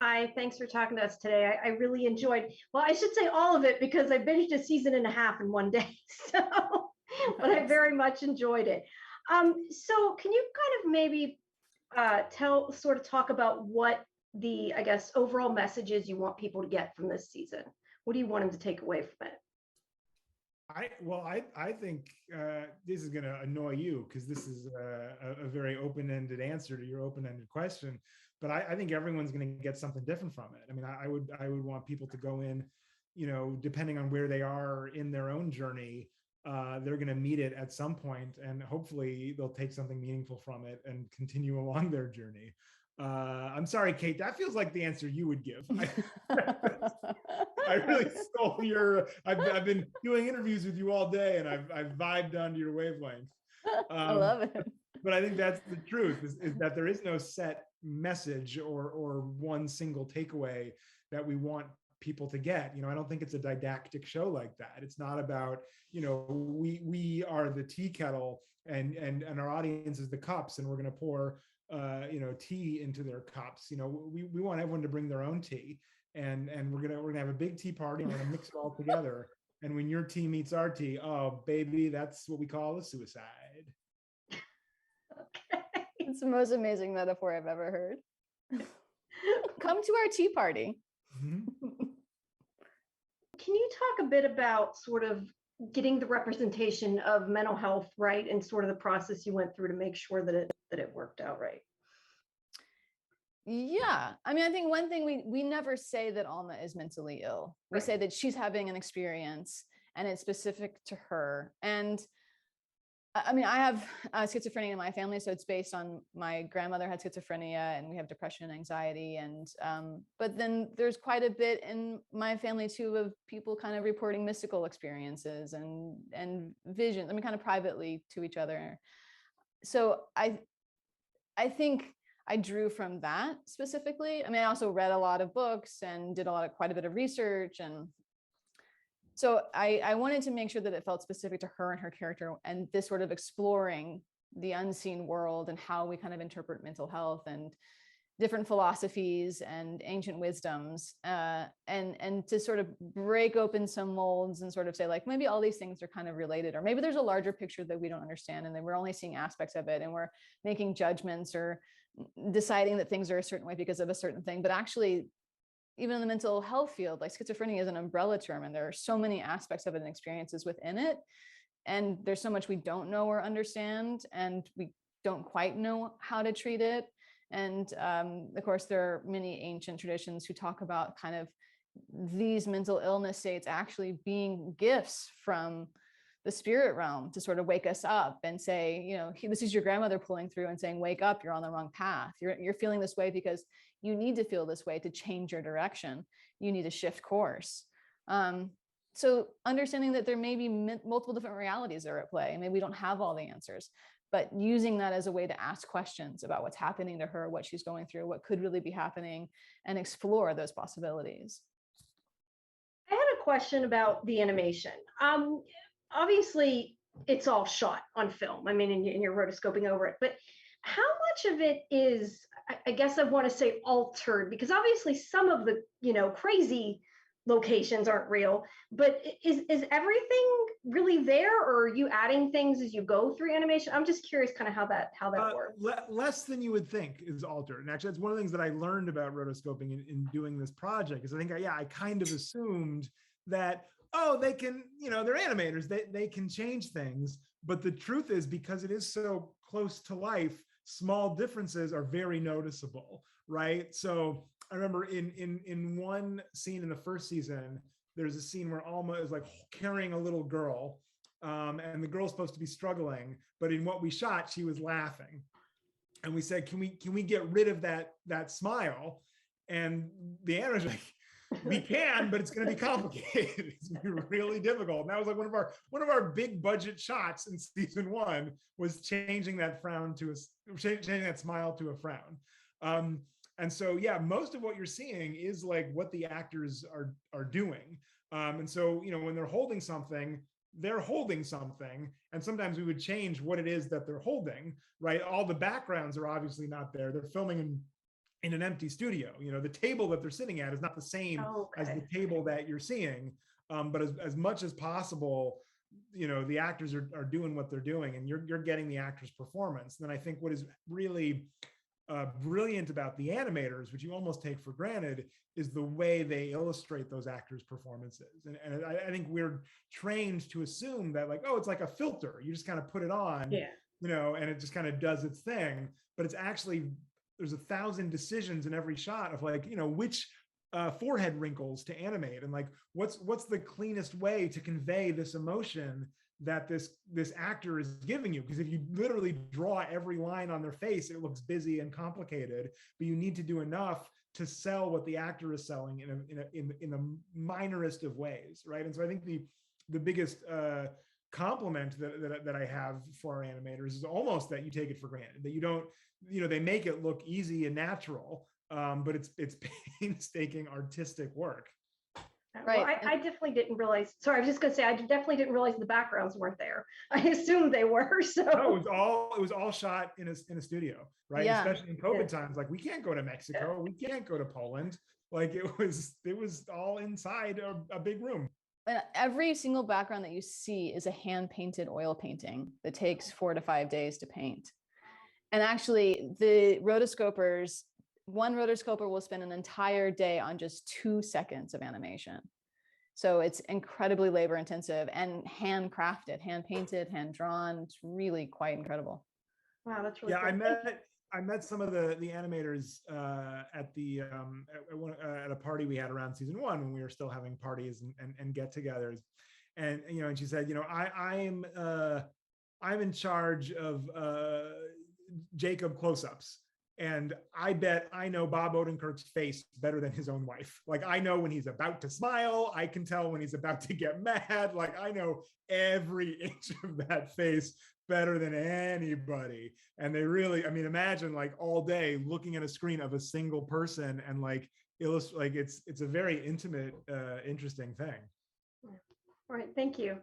Hi, thanks for talking to us today. I really enjoyed, well, I should say all of it because I binged a season and a half in one day. So, but I very much enjoyed it. So can you kind of maybe sort of talk about what the, I guess, overall messages you want people to get from this season? What do you want them to take away from it? I think this is going to annoy you because this is a very open-ended answer to your open-ended question. But I think everyone's going to get something different from it. I mean, I would want people to go in, depending on where they are in their own journey, they're going to meet it at some point, and hopefully they'll take something meaningful from it and continue along their journey. I'm sorry, Kate, that feels like the answer you would give. I really stole your, I've been doing interviews with you all day and I've vibed onto your wavelength. I love it. But I think that's the truth is that there is no set message or one single takeaway that we want people to get. I don't think it's a didactic show like that. It's not about, we are the tea kettle and our audience is the cups and we're going to pour tea into their cups. We want everyone to bring their own tea, and we're gonna have a big tea party and we're gonna mix it all together. And when your tea meets our tea, oh baby, that's what we call a suicide. Okay. It's the most amazing metaphor I've ever heard. Come to our tea party. Can you talk a bit about sort of getting the representation of mental health right and sort of the process you went through to make sure that it worked out right? Yeah, I mean, I think one thing we never say that Alma is mentally ill. We say that she's having an experience and it's specific to her. And I mean, I have schizophrenia in my family, so it's based on my grandmother had schizophrenia and we have depression and anxiety. And but then there's quite a bit in my family too of people kind of reporting mystical experiences and visions. I mean, kind of privately to each other. So I think I drew from that specifically. I mean, I also read a lot of books and did quite a bit of research. And so I wanted to make sure that it felt specific to her and her character and this sort of exploring the unseen world and how we kind of interpret mental health and different philosophies and ancient wisdoms, and to sort of break open some molds and sort of say like, maybe all these things are kind of related, or maybe there's a larger picture that we don't understand and then we're only seeing aspects of it and we're making judgments or deciding that things are a certain way because of a certain thing. But actually, even in the mental health field, like schizophrenia is an umbrella term and there are so many aspects of it and experiences within it. And there's so much we don't know or understand, and we don't quite know how to treat it. And of course, there are many ancient traditions who talk about kind of these mental illness states actually being gifts from the spirit realm to sort of wake us up and say, this is your grandmother pulling through and saying, wake up, you're on the wrong path. You're feeling this way because you need to feel this way to change your direction. You need to shift course. So understanding that there may be multiple different realities that are at play. Maybe we don't have all the answers, but using that as a way to ask questions about what's happening to her, what she's going through, what could really be happening, and explore those possibilities. I had a question about the animation. Obviously, it's all shot on film. I mean, and you're rotoscoping over it, but how much of it is, I guess I want to say altered, because obviously some of the, crazy locations aren't real, but is everything really there, or are you adding things as you go through animation? I'm just curious kind of how that works. Less than you would think is altered. And actually, that's one of the things that I learned about rotoscoping in doing this project, is I think, I kind of assumed that, they can, they're animators, they can change things. But the truth is, because it is so close to life, small differences are very noticeable, right? So I remember in one scene in the first season, there's a scene where Alma is like carrying a little girl, and the girl's supposed to be struggling, but in what we shot, she was laughing. And we said, can we get rid of that smile? And the animators were like, we can, but it's going to be complicated. It's going to be really difficult. And that was like one of our big budget shots in season 1 was changing that changing that smile to a frown. And so, most of what you're seeing is like what the actors are doing. And so, when they're holding something, and sometimes we would change what it is that they're holding, right? All the backgrounds are obviously not there. They're filming in an empty studio. You know, the table that they're sitting at is not the same as the table that you're seeing. But as much as possible, you know, the actors are doing what they're doing, and you're getting the actor's performance. And then I think what is really brilliant about the animators, which you almost take for granted, is the way they illustrate those actors' performances. And I think we're trained to assume that, like, oh, it's like a filter. You just kind of put it on, you know, and it just kind of does its thing. But it's actually, there's 1,000 decisions in every shot of, like, you know, which forehead wrinkles to animate, and like what's the cleanest way to convey this emotion that this actor is giving you. Because if you literally draw every line on their face, it looks busy and complicated, but you need to do enough to sell what the actor is selling in the minorest of ways, right? And so I think the biggest compliment that I have for our animators is almost that you take it for granted, that you don't, you know, they make it look easy and natural, but it's painstaking artistic work. Right. Well, I definitely didn't realize. Sorry, I was just going to say I definitely didn't realize the backgrounds weren't there. I assumed they were. So no, it was all shot in a studio, right? Yeah. Especially in COVID times, like we can't go to Mexico, we can't go to Poland. Like it was all inside a big room. And every single background that you see is a hand painted oil painting that takes 4 to 5 days to paint. And actually, the rotoscopers, one rotoscoper will spend an entire day on just 2 seconds of animation. So it's incredibly labor intensive and handcrafted, hand painted, hand drawn. It's really quite incredible. Wow, that's really cool. I met some of the animators at a party we had around season 1 when we were still having parties and get-togethers, and you know, and she said, you know, I'm in charge of Jacob close-ups. And I bet I know Bob Odenkirk's face better than his own wife. Like, I know when he's about to smile. I can tell when he's about to get mad. Like, I know every inch of that face better than anybody. And they really, I mean, imagine like all day looking at a screen of a single person and like illustrate, like it's a very intimate, interesting thing. All right, thank you.